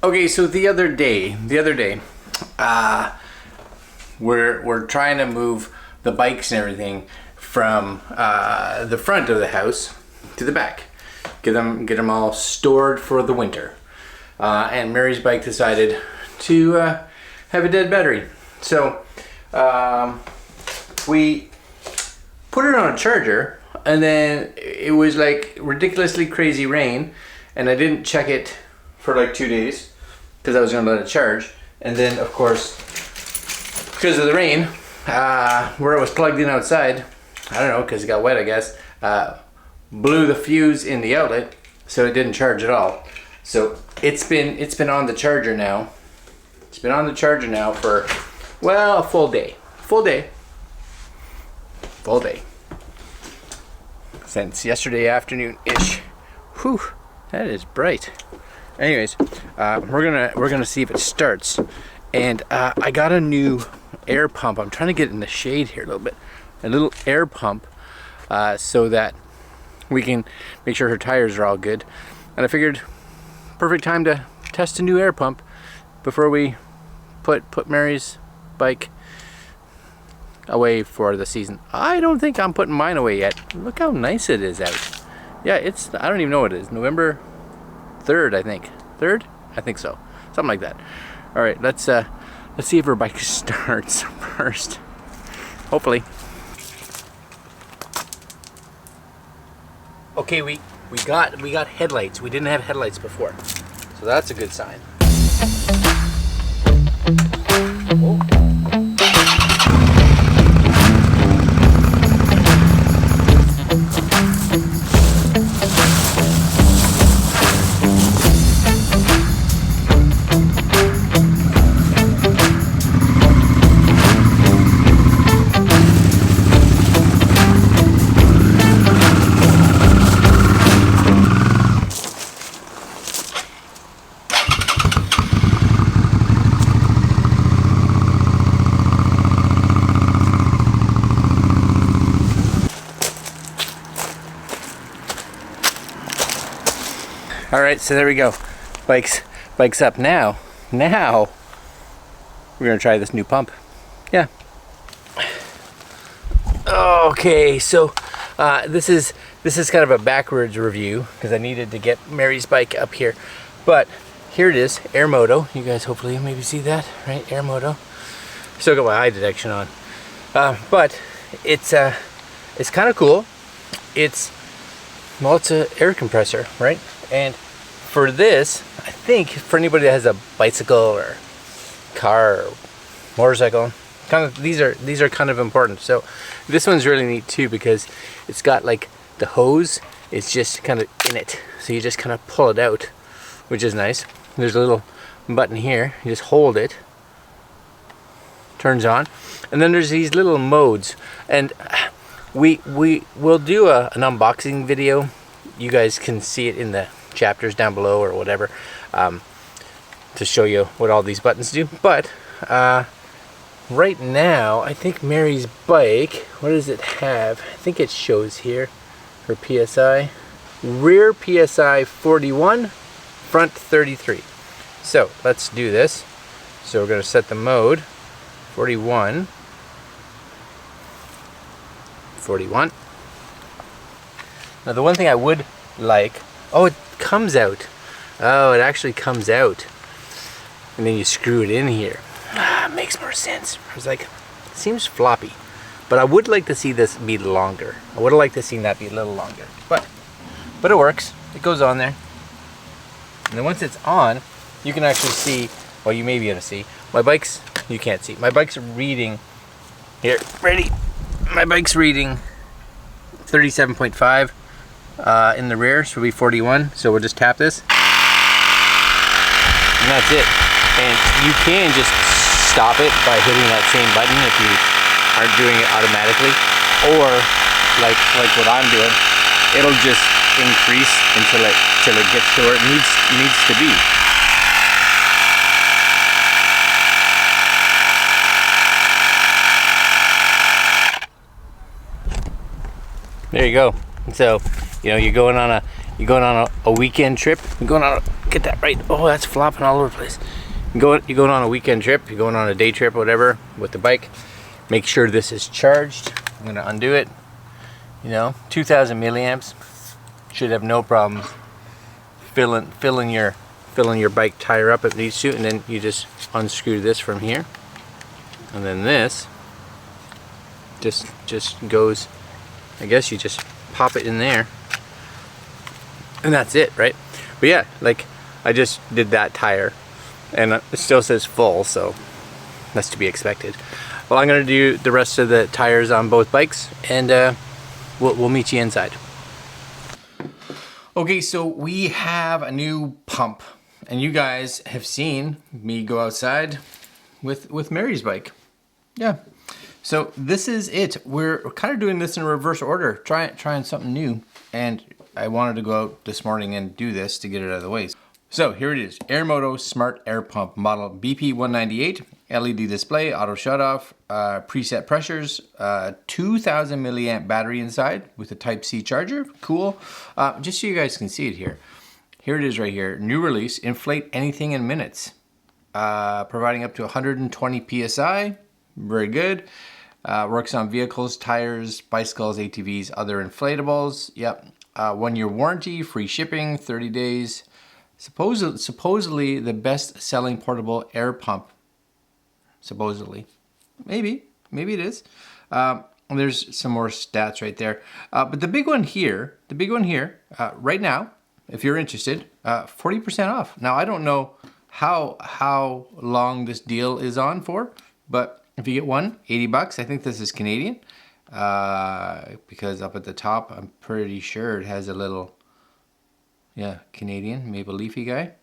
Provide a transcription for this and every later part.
Okay, so the other day, we're trying to move the bikes and everything from the front of the house to the back. Get them all stored for the winter. And Mary's bike decided to have a dead battery. So we put it on a charger, and then it was like ridiculously crazy rain, and I didn't check it for like 2 days because I was gonna let it charge. And then of course, because of the rain, where it was plugged in outside, I don't know, because it got wet I guess, blew the fuse in the outlet, so it didn't charge at all. So it's been on the charger now. It's been on the charger now for, well, a full day. Full day. Since yesterday afternoon-ish. Whew, that is bright. Anyways, we're gonna see if it starts. And I got a new air pump. I'm trying to get in the shade here a little bit. A little air pump, so that we can make sure her tires are all good. And I figured, perfect time to test a new air pump before we put Mary's bike away for the season. I don't think I'm putting mine away yet. Look how nice it is out. Yeah, it's, I don't even know what it is. November 3rd, I think. 3rd? I think so. Something like that. All right, let's see if her bike starts first. Hopefully. Okay, we got headlights. We didn't have headlights before, so that's a good sign. Oh. All right, so there we go. Bike's up now. Now we're gonna try this new pump. Yeah. Okay, so this is kind of a backwards review because I needed to get Mary's bike up here, but here it is, Airmoto. You guys hopefully maybe see that, right? Airmoto. Still got my eye detection on, but it's kind of cool. It's an air compressor, right? And for this, I think for anybody that has a bicycle or car or motorcycle, kind of these are kind of important. So this one's really neat too because it's got like the hose, it's just kind of in it, so you just kind of pull it out, which is nice. There's a little button here, you just hold it, turns on, and then there's these little modes, and we will do an unboxing video. You guys can see it in the chapters down below or whatever, to show you what all these buttons do. But right now, I think Mary's bike, what does it have? I think it shows here her PSI. Rear PSI 41, front 33. So let's do this. So we're going to set the mode 41. Now the one thing I would like, oh, it comes out. Oh, it actually comes out. And then you screw it in here. Makes more sense. I was like, it seems floppy. But I would like to see this be longer. I would have liked to see that be a little longer. But it works. It goes on there. And then once it's on, you can actually see, well, you may be able to see, my bike's, you can't see. My bike's reading, here, ready? My bike's reading 37.5. In the rear, so it'll be 41. So we'll just tap this, and that's it. And you can just stop it by hitting that same button if you aren't doing it automatically, or like what I'm doing, it'll just increase until it gets to where it needs to be. There you go. So, you know, you're going on a weekend trip, you're going on Get that right. Oh, that's flopping all over the place. You're going on a weekend trip, you're going on a day trip, whatever, with the bike. Make sure this is charged. I'm gonna undo it. You know, 2,000 milliamps. Should have no problem filling your bike tire up if it needs to, and then you just unscrew this from here, and then this just goes. I guess you just pop it in there, and that's it, right? But yeah, like I just did that tire, and it still says full, so that's to be expected. Well, I'm gonna do the rest of the tires on both bikes, and we'll meet you inside. Okay, so we have a new pump, and you guys have seen me go outside with Mary's bike. Yeah, so this is it. We're kind of doing this in reverse order, trying something new, and I wanted to go out this morning and do this to get it out of the way. So here it is, Airmoto Smart Air Pump model BP198, LED display, auto shut off, preset pressures, 2,000 milliamp battery inside with a Type-C charger. Cool. Just so you guys can see it here. Here it is right here. New release, inflate anything in minutes. Providing up to 120 PSI. Very good. Works on vehicles, tires, bicycles, ATVs, other inflatables. Yep. 1-year warranty, free shipping, 30 days. Supposedly the best selling portable air pump. Supposedly. Maybe it is. There's some more stats right there. But the big one here, right now, if you're interested, 40% off. Now, I don't know how long this deal is on for, but if you get one, 80 bucks. I think this is Canadian, because up at the top, I'm pretty sure it has a little, yeah, Canadian maple leafy guy.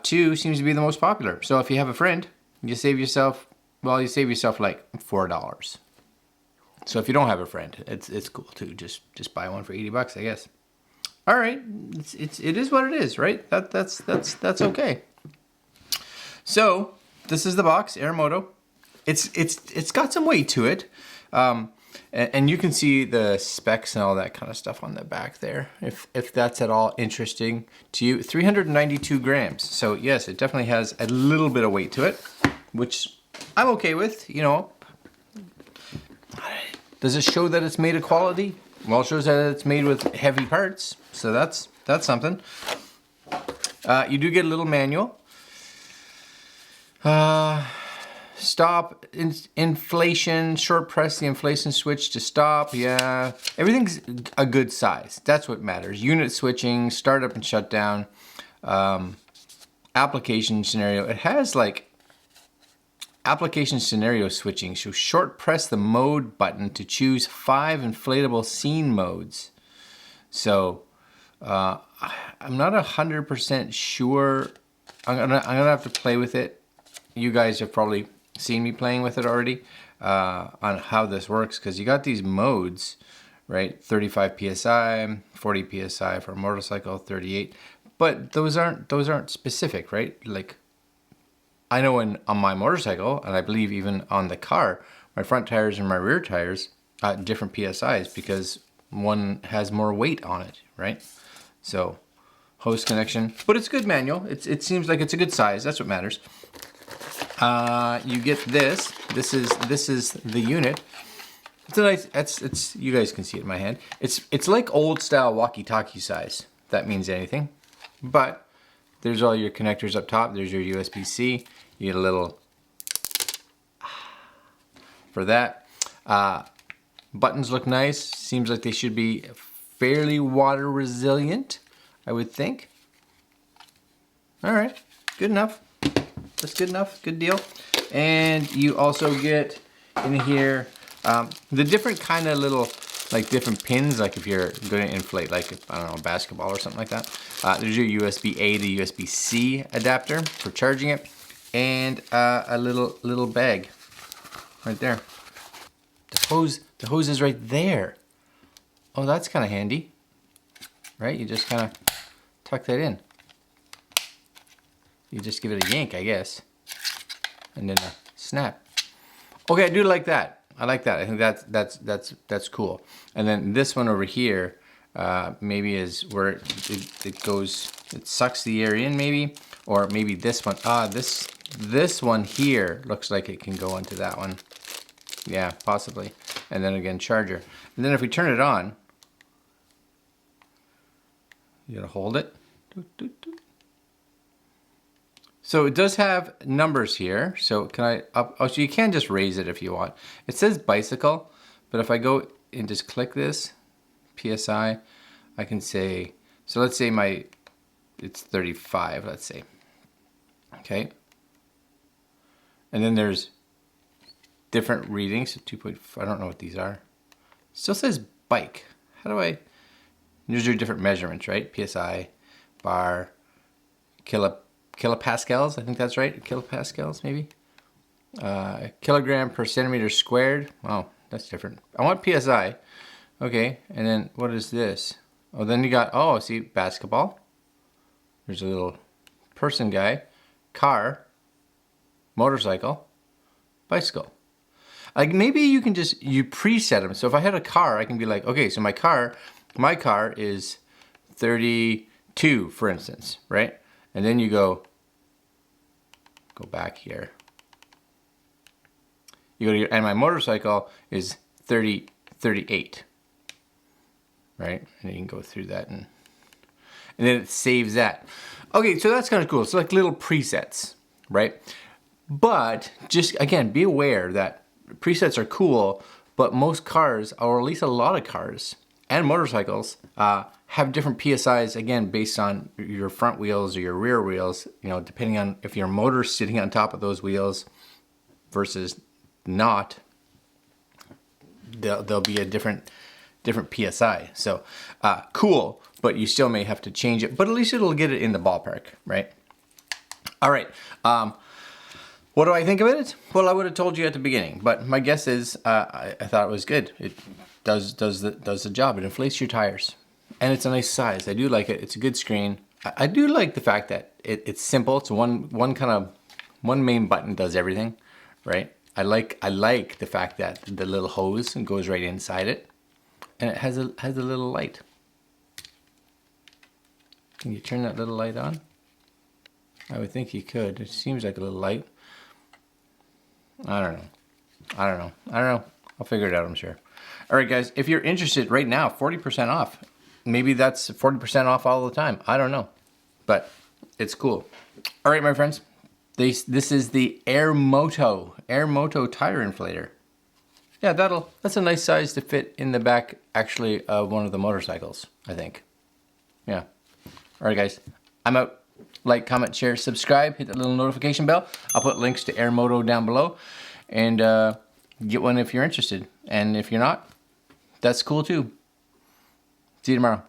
2 seems to be the most popular. So if you have a friend, you save yourself like $4. So if you don't have a friend, it's cool too. Just buy one for 80 bucks, I guess. All right, it is what it is, right? That's okay. So this is the box, Airmoto. It's got some weight to it. And you can see the specs and all that kind of stuff on the back there, if that's at all interesting to you. 392 grams. So yes, it definitely has a little bit of weight to it, which I'm okay with, you know. Does it show that it's made of quality? Well, it shows that it's made with heavy parts, so that's something. You do get a little manual. Stop, inflation, short press the inflation switch to stop. Yeah, everything's a good size. That's what matters. Unit switching, startup and shutdown, application scenario. It has like application scenario switching. So short press the mode button to choose 5 inflatable scene modes. So I'm not 100% sure. I'm gonna have to play with it. You guys have probably seen me playing with it already on how this works, because you got these modes, right? 35 psi, 40 psi for a motorcycle, 38, but those aren't specific, right? Like I know on my motorcycle, and I believe even on the car, my front tires and my rear tires, different psis, because one has more weight on it, right? So hose connection, but it's good manual. It seems like it's a good size. That's what matters. You get this. This is the unit. It's a nice. It's you guys can see it in my hand. It's like old style walkie-talkie size. If that means anything. But there's all your connectors up top. There's your USB-C. You get a little for that. Buttons look nice. Seems like they should be fairly water resilient, I would think. All right, good enough. That's good enough, good deal. And you also get in here the different kind of little, like different pins, like if you're going to inflate, like, I don't know, basketball or something like that. There's your USB-A to USB-C adapter for charging it, and a little bag right there. The hose is right there. Oh, that's kind of handy, right? You just kind of tuck that in. You just give it a yank, I guess, and then a snap. Okay, I do like that. I like that. I think that's cool. And then this one over here, maybe is where it goes, it sucks the air in maybe, or maybe this one. This one here looks like it can go into that one. Yeah, possibly. And then again, charger. And then if we turn it on, you gotta hold it. So it does have numbers here. So can I so you can just raise it if you want. It says bicycle, but if I go and just click this, PSI, I can say, so let's say it's 35, let's say. Okay. And then there's different readings, so 2.5, I don't know what these are. It still says bike. How do I, these are different measurements, right? PSI, bar, kilopascals, I think that's right, kilopascals maybe. Kilogram per centimeter squared. Oh, that's different. I want PSI. Okay, and then what is this? Oh, then you got, oh, see, basketball. There's a little person guy, car, motorcycle, bicycle. Like maybe you can you preset them. So if I had a car, I can be like, okay, so my car is 32, for instance, right? And then you go back here. You go to and my motorcycle is 38, right? And you can go through that and then it saves that. Okay, so that's kind of cool. So like little presets, right? But just again, be aware that presets are cool, but most cars, or at least a lot of cars and motorcycles, have different PSIs, again, based on your front wheels or your rear wheels, you know, depending on if your motor's sitting on top of those wheels versus not, there'll be a different PSI. So cool, but you still may have to change it, but at least it'll get it in the ballpark, right? All right. What do I think of it? Well, I would have told you at the beginning, but my guess is I thought it was good. It does the job. It inflates your tires, and it's a nice size. I do like it. It's a good screen. I do like the fact that it's simple. It's one main button does everything, right? I like the fact that the little hose goes right inside it, and it has a little light. Can you turn that little light on? I would think you could. It seems like a little light. I don't know. I'll figure it out, I'm sure. All right, guys, if you're interested right now, 40% off. Maybe that's 40% off all the time. I don't know, but it's cool. All right, my friends, this is the Airmoto tire inflator. Yeah, that's a nice size to fit in the back, actually, of one of the motorcycles, I think. Yeah. All right, guys, I'm out. Like, comment, share, subscribe, hit that little notification bell. I'll put links to Airmoto down below, and get one if you're interested. And if you're not, that's cool too. See you tomorrow.